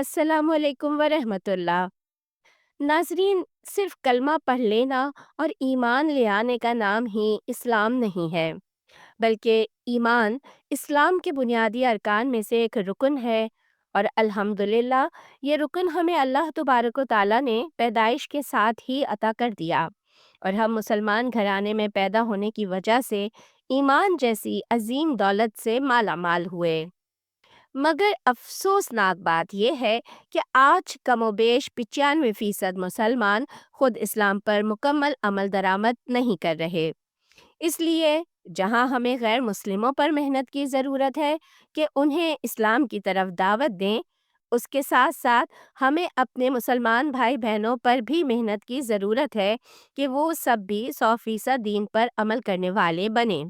السلام علیکم ورحمۃ اللہ۔ ناظرین، صرف کلمہ پڑھ لینا اور ایمان لے آنے کا نام ہی اسلام نہیں ہے، بلکہ ایمان اسلام کے بنیادی ارکان میں سے ایک رکن ہے، اور الحمدللہ یہ رکن ہمیں اللہ تبارک و تعالیٰ نے پیدائش کے ساتھ ہی عطا کر دیا، اور ہم مسلمان گھرانے میں پیدا ہونے کی وجہ سے ایمان جیسی عظیم دولت سے مالا مال ہوئے۔ مگر افسوسناک بات یہ ہے کہ آج کم و بیش 95% مسلمان خود اسلام پر مکمل عمل درآمد نہیں کر رہے۔ اس لیے جہاں ہمیں غیر مسلموں پر محنت کی ضرورت ہے کہ انہیں اسلام کی طرف دعوت دیں، اس کے ساتھ ساتھ ہمیں اپنے مسلمان بھائی بہنوں پر بھی محنت کی ضرورت ہے کہ وہ سب بھی 100% دین پر عمل کرنے والے بنیں۔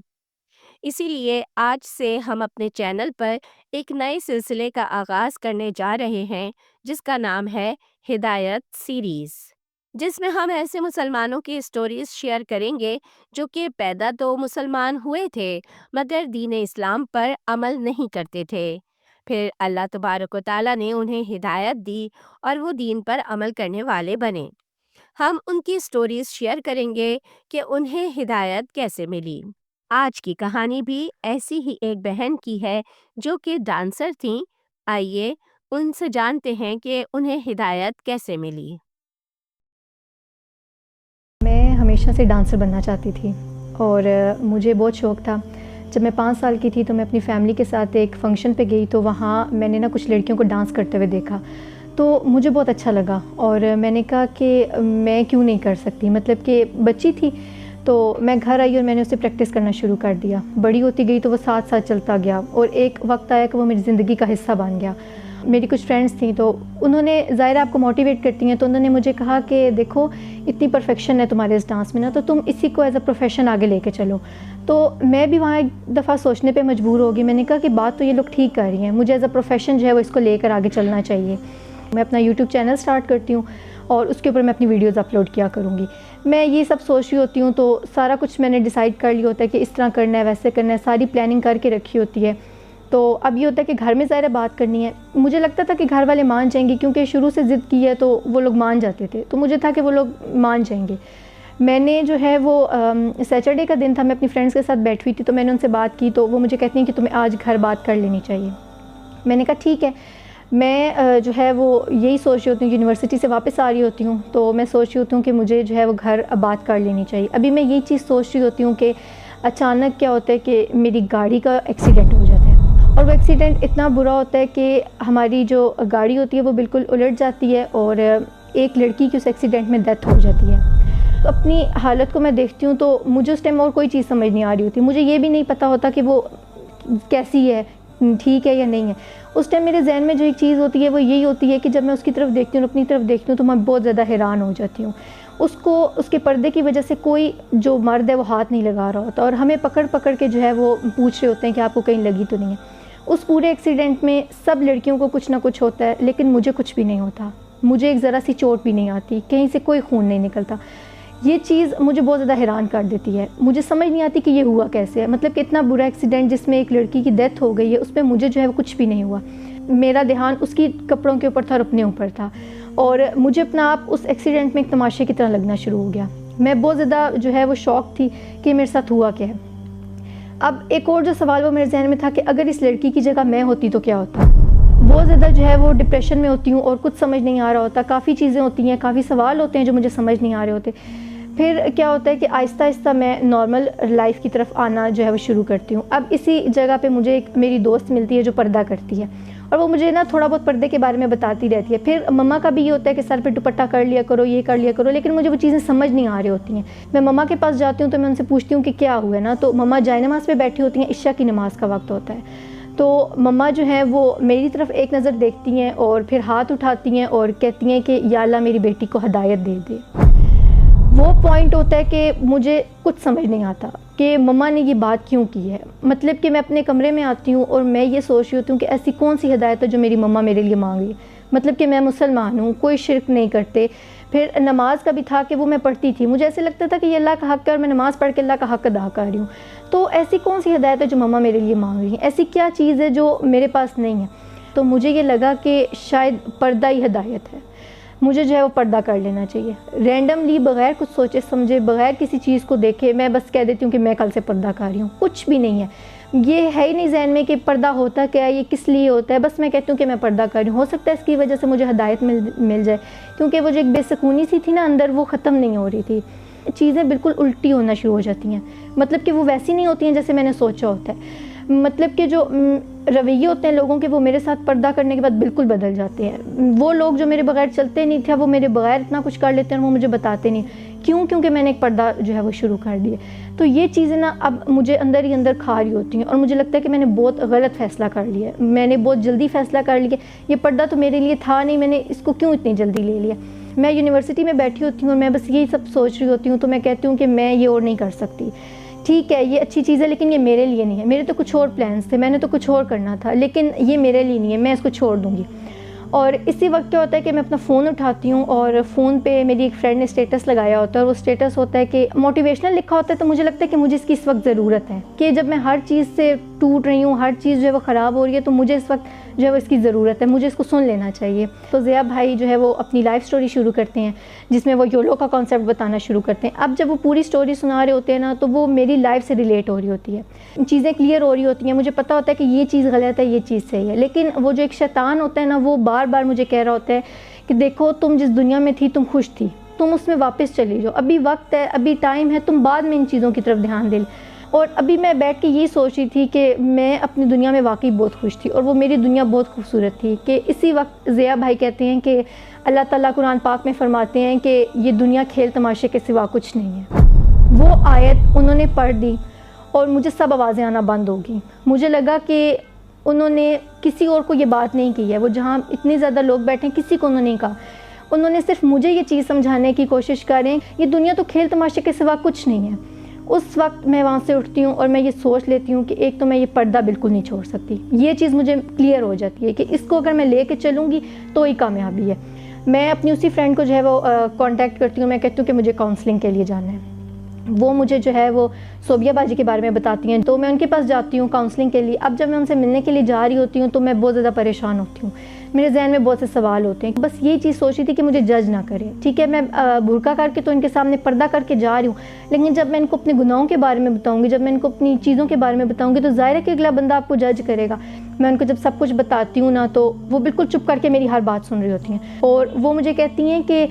اسی لیے آج سے ہم اپنے چینل پر ایک نئے سلسلے کا آغاز کرنے جا رہے ہیں، جس کا نام ہے ہدایت سیریز، جس میں ہم ایسے مسلمانوں کی اسٹوریز شیئر کریں گے جو کہ پیدا تو مسلمان ہوئے تھے مگر دین اسلام پر عمل نہیں کرتے تھے، پھر اللہ تبارک و تعالیٰ نے انہیں ہدایت دی اور وہ دین پر عمل کرنے والے بنے۔ ہم ان کی اسٹوریز شیئر کریں گے کہ انہیں ہدایت کیسے ملی۔ آج کی کہانی بھی ایسی ہی ایک بہن کی ہے جو کہ ڈانسر تھیں۔ آئیے ان سے جانتے ہیں کہ انہیں ہدایت کیسے ملی۔ میں ہمیشہ سے ڈانسر بننا چاہتی تھی اور مجھے بہت شوق تھا۔ جب میں 5 سال کی تھی تو میں اپنی فیملی کے ساتھ ایک فنکشن پہ گئی تو وہاں میں نے کچھ لڑکیوں کو ڈانس کرتے ہوئے دیکھا تو مجھے بہت اچھا لگا، اور میں نے کہا کہ میں کیوں نہیں کر سکتی، مطلب کہ بچی تھی تو میں گھر آئی اور میں نے اسے پریکٹس کرنا شروع کر دیا۔ بڑی ہوتی گئی تو وہ ساتھ ساتھ چلتا گیا اور ایک وقت آیا کہ وہ میری زندگی کا حصہ بن گیا۔ میری کچھ فرینڈس تھیں تو انہوں نے ظاہر آپ کو موٹیویٹ کرتی ہیں، تو انہوں نے مجھے کہا کہ دیکھو اتنی پرفیکشن ہے تمہارے اس ڈانس میں نا، تو تم اسی کو ایز اے پروفیشن آگے لے کے چلو۔ تو میں بھی وہاں ایک دفعہ سوچنے پہ مجبور ہوگی، میں نے کہا کہ بات تو یہ لوگ ٹھیک کر رہی ہیں، مجھے ایز اے پروفیشن جو ہے وہ اس کو لے کر آگے چلنا چاہیے۔ میں اپنا یوٹیوب چینل سٹارٹ کرتی ہوں اور اس کے اوپر میں اپنی ویڈیوز اپلوڈ کیا کروں گی۔ میں یہ سب سوچ رہی ہوتی ہوں تو سارا کچھ میں نے ڈیسائیڈ کر لیا ہوتا ہے کہ اس طرح کرنا ہے، ویسے کرنا ہے، ساری پلاننگ کر کے رکھی ہوتی ہے۔ تو اب یہ ہوتا ہے کہ گھر میں ظاہر بات کرنی ہے، مجھے لگتا تھا کہ گھر والے مان جائیں گے کیونکہ شروع سے ضد کی ہے تو وہ لوگ مان جاتے تھے، تو مجھے تھا کہ وہ لوگ مان جائیں گے۔ میں نے جو ہے وہ سیٹرڈے کا دن تھا، میں اپنی فرینڈس کے ساتھ بیٹھی ہوئی تھی تو میں نے ان سے بات کی تو وہ مجھے کہتی ہیں کہ تمہیں آج گھر بات کر لینی چاہیے۔ میں نے کہا ٹھیک ہے۔ میں جو ہے وہ یہی سوچ رہی ہوتی ہوں، یونیورسٹی سے واپس آ رہی ہوتی ہوں تو میں سوچ رہی ہوتی ہوں کہ مجھے جو ہے وہ گھر بات کر لینی چاہیے۔ ابھی میں یہی چیز سوچ رہی ہوتی ہوں کہ اچانک کیا ہوتا ہے کہ میری گاڑی کا ایکسیڈنٹ ہو جاتا ہے، اور وہ ایکسیڈنٹ اتنا برا ہوتا ہے کہ ہماری جو گاڑی ہوتی ہے وہ بالکل الٹ جاتی ہے اور ایک لڑکی کی اس ایکسیڈنٹ میں ڈیتھ ہو جاتی ہے۔ تو اپنی حالت کو میں دیکھتی ہوں تو مجھے اس ٹائم اور کوئی چیز سمجھ نہیں آ رہی ہوتی، مجھے یہ بھی نہیں پتہ ہوتا کہ وہ کیسی ہے، ٹھیک ہے یا نہیں ہے۔ اس ٹائم میرے ذہن میں جو ایک چیز ہوتی ہے وہ یہی ہوتی ہے کہ جب میں اس کی طرف دیکھتی ہوں، اپنی طرف دیکھتی ہوں تو میں بہت زیادہ حیران ہو جاتی ہوں۔ اس کو اس کے پردے کی وجہ سے کوئی جو مرد ہے وہ ہاتھ نہیں لگا رہا ہوتا، اور ہمیں پکڑ پکڑ کے جو ہے وہ پوچھ رہے ہوتے ہیں کہ آپ کو کہیں لگی تو نہیں ہے۔ اس پورے ایکسیڈنٹ میں سب لڑکیوں کو کچھ نہ کچھ ہوتا ہے، لیکن مجھے کچھ بھی نہیں ہوتا، مجھے ایک ذرا سی چوٹ بھی نہیں آتی، کہیں سے کوئی خون نہیں نکلتا۔ یہ چیز مجھے بہت زیادہ حیران کر دیتی ہے، مجھے سمجھ نہیں آتی کہ یہ ہوا کیسے ہے، مطلب کہ اتنا برا ایکسیڈنٹ جس میں ایک لڑکی کی ڈیتھ ہو گئی ہے، اس پہ مجھے جو ہے وہ کچھ بھی نہیں ہوا۔ میرا دھیان اس کی کپڑوں کے اوپر تھا اور اپنے اوپر تھا، اور مجھے اپنا آپ اس ایکسیڈنٹ میں ایک تماشے کی طرح لگنا شروع ہو گیا۔ میں بہت زیادہ جو ہے وہ شوق تھی کہ میرے ساتھ ہوا کیا ہے۔ اب ایک اور جو سوال وہ میرے ذہن میں تھا کہ اگر اس لڑکی کی جگہ میں ہوتی تو کیا ہوتا۔ بہت زیادہ جو ہے وہ ڈپریشن میں ہوتی ہوں اور کچھ سمجھ نہیں آ رہا ہوتا، کافی چیزیں ہوتی ہیں، کافی سوال ہوتے ہیں جو مجھے سمجھ نہیں آ رہے ہوتے۔ پھر کیا ہوتا ہے کہ آہستہ آہستہ میں نارمل لائف کی طرف آنا جو ہے وہ شروع کرتی ہوں۔ اب اسی جگہ پہ مجھے ایک میری دوست ملتی ہے جو پردہ کرتی ہے، اور وہ مجھے تھوڑا بہت پردے کے بارے میں بتاتی رہتی ہے۔ پھر مما کا بھی یہ ہوتا ہے کہ سر پہ دوپٹہ کر لیا کرو، یہ کر لیا کرو، لیکن مجھے وہ چیزیں سمجھ نہیں آ رہی ہوتی ہیں۔ میں مما کے پاس جاتی ہوں تو میں ان سے پوچھتی ہوں کہ کیا ہوا ہے تو مما جائے نماز پہ بیٹھی ہوتی ہیں، عشاء کی نماز کا وقت ہوتا ہے، تو مما جو ہے وہ میری طرف ایک نظر دیکھتی ہیں اور پھر ہاتھ اٹھاتی ہیں اور کہتی ہیں کہ یا اللہ میری بیٹی کو ہدایت دے دے۔ وہ پوائنٹ ہوتا ہے کہ مجھے کچھ سمجھ نہیں آتا کہ مما نے یہ بات کیوں کی ہے، مطلب کہ میں اپنے کمرے میں آتی ہوں اور میں یہ سوچ رہی ہوتی ہوں کہ ایسی کون سی ہدایت ہے جو میری مما میرے لیے مانگ رہی ہے، مطلب کہ میں مسلمان ہوں، کوئی شرک نہیں کرتے۔ پھر نماز کا بھی تھا کہ وہ میں پڑھتی تھی، مجھے ایسے لگتا تھا کہ یہ اللہ کا حق ہے اور میں نماز پڑھ کے اللہ کا حق ادا کر رہی ہوں، تو ایسی کون سی ہدایت ہے جو مما میرے لیے مانگ رہی ہیں، ایسی کیا چیز ہے جو میرے پاس نہیں ہے۔ تو مجھے یہ لگا کہ شاید پردہ ہی ہدایت ہے، مجھے جو ہے وہ پردہ کر لینا چاہیے، رینڈملی بغیر کچھ سوچے سمجھے، بغیر کسی چیز کو دیکھے میں بس کہہ دیتی ہوں کہ میں کل سے پردہ کر رہی ہوں. کچھ بھی نہیں ہے، یہ ہے ہی نہیں ذہن میں کہ پردہ ہوتا کیا ہے، یہ کس لیے ہوتا ہے، بس میں کہتی ہوں کہ میں پردہ کر رہی ہوں. ہو سکتا ہے اس کی وجہ سے مجھے ہدایت مل جائے، کیونکہ وہ جو ایک بے سکونی سی تھی نا اندر، وہ ختم نہیں ہو رہی تھی. چیزیں بالکل الٹی ہونا شروع ہو جاتی ہیں، مطلب کہ وہ ویسی نہیں ہوتی ہیں جیسے میں نے سوچا ہوتا ہے. مطلب کہ جو رویے ہوتے ہیں لوگوں کے، وہ میرے ساتھ پردہ کرنے کے بعد بالکل بدل جاتے ہیں. وہ لوگ جو میرے بغیر چلتے نہیں تھے، وہ میرے بغیر اتنا کچھ کر لیتے ہیں، وہ مجھے بتاتے نہیں. کیوں؟ کیونکہ میں نے ایک پردہ جو ہے وہ شروع کر دیا. تو یہ چیزیں نا اب مجھے اندر ہی اندر کھا رہی ہوتی ہیں، اور مجھے لگتا ہے کہ میں نے بہت غلط فیصلہ کر لیا ہے، میں نے بہت جلدی فیصلہ کر لیا. یہ پردہ تو میرے لیے تھا نہیں، میں نے اس کو کیوں اتنی جلدی لے لیا. میں یونیورسٹی میں بیٹھی ہوتی ہوں اور میں بس یہی سب سوچ رہی ہوتی ہوں، تو میں کہتی ہوں کہ میں یہ اور نہیں کر سکتی. ٹھیک ہے، یہ اچھی چیز ہے لیکن یہ میرے لیے نہیں ہے، میرے تو کچھ اور پلانس تھے، میں نے تو کچھ اور کرنا تھا، لیکن یہ میرے لیے نہیں ہے، میں اس کو چھوڑ دوں گی. اور اسی وقت کیا ہوتا ہے کہ میں اپنا فون اٹھاتی ہوں، اور فون پہ میری ایک فرینڈ نے اسٹیٹس لگایا ہوتا ہے، اور وہ اسٹیٹس ہوتا ہے کہ موٹیویشنل لکھا ہوتا ہے. تو مجھے لگتا ہے کہ مجھے اس کی اس وقت ضرورت ہے، کہ جب میں ہر چیز سے ٹوٹ رہی ہوں، ہر چیز جو ہے وہ خراب ہو رہی ہے، تو مجھے اس وقت جو ہے وہ اس کی ضرورت ہے، مجھے اس کو سن لینا چاہیے. تو ضیاء بھائی جو ہے وہ اپنی لائف سٹوری شروع کرتے ہیں، جس میں وہ یولو کا کانسیپٹ بتانا شروع کرتے ہیں. اب جب وہ پوری سٹوری سنا رہے ہوتے ہیں نا، تو وہ میری لائف سے ریلیٹ ہو رہی ہوتی ہے، چیزیں کلیئر ہو رہی ہوتی ہیں. مجھے پتہ ہوتا ہے کہ یہ چیز غلط ہے، یہ چیز صحیح ہے. لیکن وہ جو ایک شیطان ہوتا ہے نا، وہ بار بار مجھے کہہ رہا ہوتا ہے کہ دیکھو تم جس دنیا میں تھی تم خوش تھی، تم اس میں واپس چلی جاؤ، ابھی وقت ہے، ابھی ٹائم ہے، تم بعد میں ان چیزوں کی طرف دھیان دے. اور ابھی میں بیٹھ کے یہ سوچ رہی تھی کہ میں اپنی دنیا میں واقعی بہت خوش تھی، اور وہ میری دنیا بہت خوبصورت تھی. کہ اسی وقت ضیاء بھائی کہتے ہیں کہ اللہ تعالیٰ قرآن پاک میں فرماتے ہیں کہ یہ دنیا کھیل تماشے کے سوا کچھ نہیں ہے. وہ آیت انہوں نے پڑھ دی اور مجھے سب آوازیں آنا بند ہو گئیں. مجھے لگا کہ انہوں نے کسی اور کو یہ بات نہیں کی ہے، وہ جہاں اتنے زیادہ لوگ بیٹھے ہیں کسی کو انہوں نے نہیں کہا، انہوں نے صرف مجھے یہ چیز سمجھانے کی کوشش کر رہے ہیں یہ دنیا تو کھیل تماشے کے سوا کچھ نہیں ہے. اس وقت میں وہاں سے اٹھتی ہوں اور میں یہ سوچ لیتی ہوں کہ ایک تو میں یہ پردہ بالکل نہیں چھوڑ سکتی. یہ چیز مجھے کلیئر ہو جاتی ہے کہ اس کو اگر میں لے کے چلوں گی تو ہی کامیابی ہے. میں اپنی اسی فرینڈ کو جو ہے وہ کانٹیکٹ کرتی ہوں، میں کہتی ہوں کہ مجھے کاؤنسلنگ کے لیے جانا ہے. وہ مجھے جو ہے وہ صوبیہ باجی کے بارے میں بتاتی ہیں، تو میں ان کے پاس جاتی ہوں کاؤنسلنگ کے لیے. اب جب میں ان سے ملنے کے لیے جا رہی ہوتی ہوں تو میں بہت زیادہ پریشان ہوتی ہوں، میرے ذہن میں بہت سے سوال ہوتے ہیں. بس یہ چیز سوچ رہی تھی کہ مجھے جج نہ کرے. ٹھیک ہے، میں برقع کر کے تو ان کے سامنے پردہ کر کے جا رہی ہوں، لیکن جب میں ان کو اپنے گناہوں کے بارے میں بتاؤں گی، جب میں ان کو اپنی چیزوں کے بارے میں بتاؤں گی، تو ظاہر ہے کہ اگلا بندہ آپ کو جج کرے گا. میں ان کو جب سب کچھ بتاتی ہوں نا، تو وہ بالکل چپ کر کے میری ہر بات سن رہی ہوتی ہیں، اور وہ مجھے کہتی ہیں کہ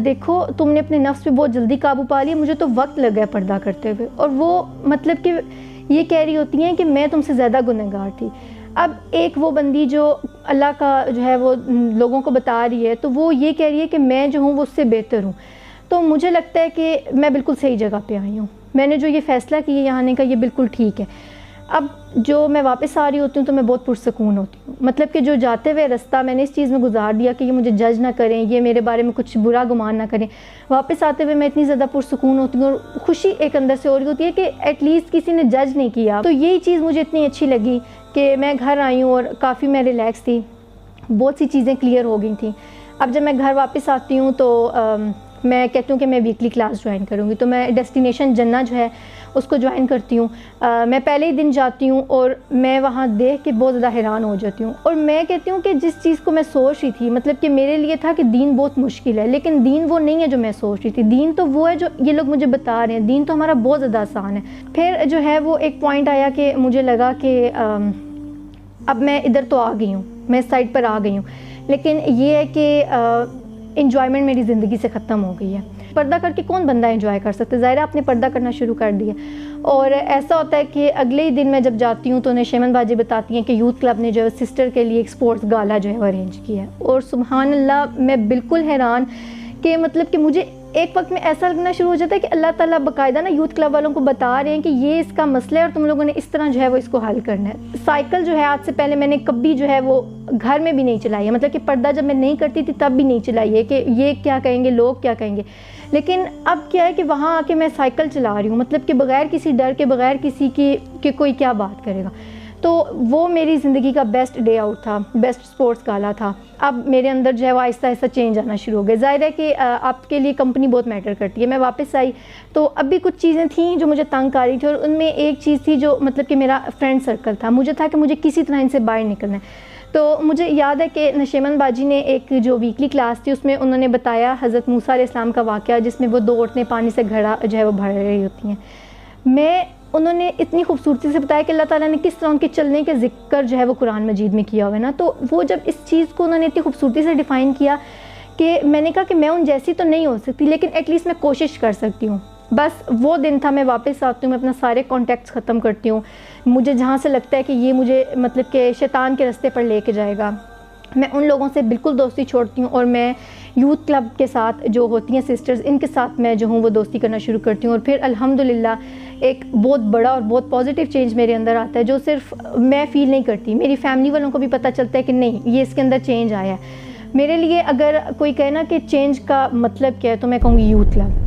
دیکھو تم نے اپنے نفس پہ بہت جلدی قابو پا لیا، مجھے تو وقت لگ گیا پردہ کرتے ہوئے. اور وہ مطلب کہ یہ کہہ رہی ہوتی ہیں کہ میں تم سے زیادہ گنہگار تھی. اب ایک وہ بندی جو اللہ کا جو ہے وہ لوگوں کو بتا رہی ہے، تو وہ یہ کہہ رہی ہے کہ میں جو ہوں وہ اس سے بہتر ہوں. تو مجھے لگتا ہے کہ میں بالکل صحیح جگہ پہ آئی ہوں. میں نے جو یہ فیصلہ کیا یہاں آنے کا، یہ بالکل ٹھیک ہے. اب جو میں واپس آ رہی ہوتی ہوں تو میں بہت پرسکون ہوتی ہوں. مطلب کہ جو جاتے ہوئے رستہ میں نے اس چیز میں گزار دیا کہ یہ مجھے جج نہ کریں، یہ میرے بارے میں کچھ برا گمان نہ کریں. واپس آتے ہوئے میں اتنی زیادہ پرسکون ہوتی ہوں، اور خوشی ایک اندر سے ہو رہی ہوتی ہے کہ ایٹ لیسٹ کسی نے جج نہیں کیا. تو یہی چیز مجھے اتنی اچھی لگی کہ میں گھر آئی ہوں اور کافی میں ریلیکس تھی، بہت سی چیزیں کلیئر ہو گئی تھیں. اب جب میں گھر واپس آتی ہوں تو میں کہتی ہوں کہ میں ویکلی کلاس جوائن کروں گی. تو میں ڈیسٹینیشن جنہ جو ہے اس کو جوائن کرتی ہوں. میں پہلے ہی دن جاتی ہوں اور میں وہاں دیکھ کے بہت زیادہ حیران ہو جاتی ہوں. اور میں کہتی ہوں کہ جس چیز کو میں سوچ رہی تھی، مطلب کہ میرے لیے تھا کہ دین بہت مشکل ہے، لیکن دین وہ نہیں ہے جو میں سوچ رہی تھی. دین تو وہ ہے جو یہ لوگ مجھے بتا رہے ہیں، دین تو ہمارا بہت زیادہ آسان ہے. پھر جو ہے وہ ایک پوائنٹ آیا کہ مجھے لگا کہ اب میں ادھر تو آ گئی ہوں، میں اس سائڈ پر آ گئی ہوں، لیکن یہ ہے کہ انجوائمنٹ میری زندگی سے ختم ہو گئی ہے. پردہ کر کے کون بندہ انجوائے کر سکتا ہے؟ ظاہر ہے آپ نے پردہ کرنا شروع کر دیا. اور ایسا ہوتا ہے کہ اگلے ہی دن میں جب جاتی ہوں تو انہیں شیمن باجی بتاتی ہیں کہ یوتھ کلب نے جو ہے سسٹر کے لیے ایک سپورٹس گالا جو ہے وہ ارینج کیا ہے. اور سبحان اللہ میں بالکل حیران کہ مطلب کہ مجھے ایک وقت میں ایسا لگنا شروع ہو جاتا ہے کہ اللہ تعالیٰ باقاعدہ نا یوتھ کلب والوں کو بتا رہے ہیں کہ یہ اس کا مسئلہ ہے اور تم لوگوں نے اس طرح جو ہے وہ اس کو حل کرنا ہے. سائیکل جو ہے آج سے پہلے میں نے کبھی جو ہے وہ گھر میں بھی نہیں چلائی ہے، مطلب کہ پردہ جب میں نہیں کرتی تھی تب بھی نہیں چلائی ہے کہ یہ کیا کہیں گے، لوگ کیا کہیں گے. لیکن اب کیا ہے کہ وہاں آ کے میں سائیکل چلا رہی ہوں، مطلب کہ بغیر کسی ڈر کے، بغیر کسی کی کہ کوئی کیا بات کرے گا. تو وہ میری زندگی کا بیسٹ ڈے آؤٹ تھا، بیسٹ سپورٹس گالا تھا. اب میرے اندر جو ہے وہ آہستہ آہستہ چینج آنا شروع ہو گیا. ظاہر ہے کہ آپ کے لیے کمپنی بہت میٹر کرتی ہے. میں واپس آئی تو اب بھی کچھ چیزیں تھیں جو مجھے تنگ کر رہی تھی، اور ان میں ایک چیز تھی جو مطلب کہ میرا فرینڈ سرکل تھا. مجھے تھا کہ مجھے کسی طرح ان سے باہر نکلنا ہے. تو مجھے یاد ہے کہ نشیمن باجی نے ایک جو ویکلی کلاس تھی اس میں انہوں نے بتایا حضرت موسیٰ علیہ السلام کا واقعہ، جس میں وہ 2 عورتیں پانی سے گھڑا جو ہے وہ بھر رہی ہوتی ہیں. انہوں نے اتنی خوبصورتی سے بتایا کہ اللہ تعالیٰ نے کس طرح ان کے چلنے کے ذکر جو ہے وہ قرآن مجید میں کیا ہوا ہے نا. تو وہ جب اس چیز کو انہوں نے اتنی خوبصورتی سے ڈیفائن کیا کہ میں نے کہا کہ میں ان جیسی تو نہیں ہو سکتی، لیکن ایٹ لیسٹ میں کوشش کر سکتی ہوں. بس وہ دن تھا، میں واپس آتی ہوں، میں اپنا سارے کانٹیکٹس ختم کرتی ہوں. مجھے جہاں سے لگتا ہے کہ یہ مجھے مطلب کہ شیطان کے راستے پر لے کے جائے گا، میں ان لوگوں سے بالکل دوستی چھوڑتی ہوں، اور میں یوتھ کلب کے ساتھ جو ہوتی ہیں سسٹرز، ان کے ساتھ میں جو ہوں وہ دوستی کرنا شروع کرتی ہوں. اور پھر الحمدللہ ایک بہت بڑا اور بہت پازیٹیو چینج میرے اندر آتا ہے، جو صرف میں فیل نہیں کرتی، میری فیملی والوں کو بھی پتہ چلتا ہے کہ نہیں، یہ اس کے اندر چینج آیا ہے. میرے لیے اگر کوئی کہے نا کہ چینج کا مطلب کیا ہے، تو میں کہوں گی یوتھ کلب.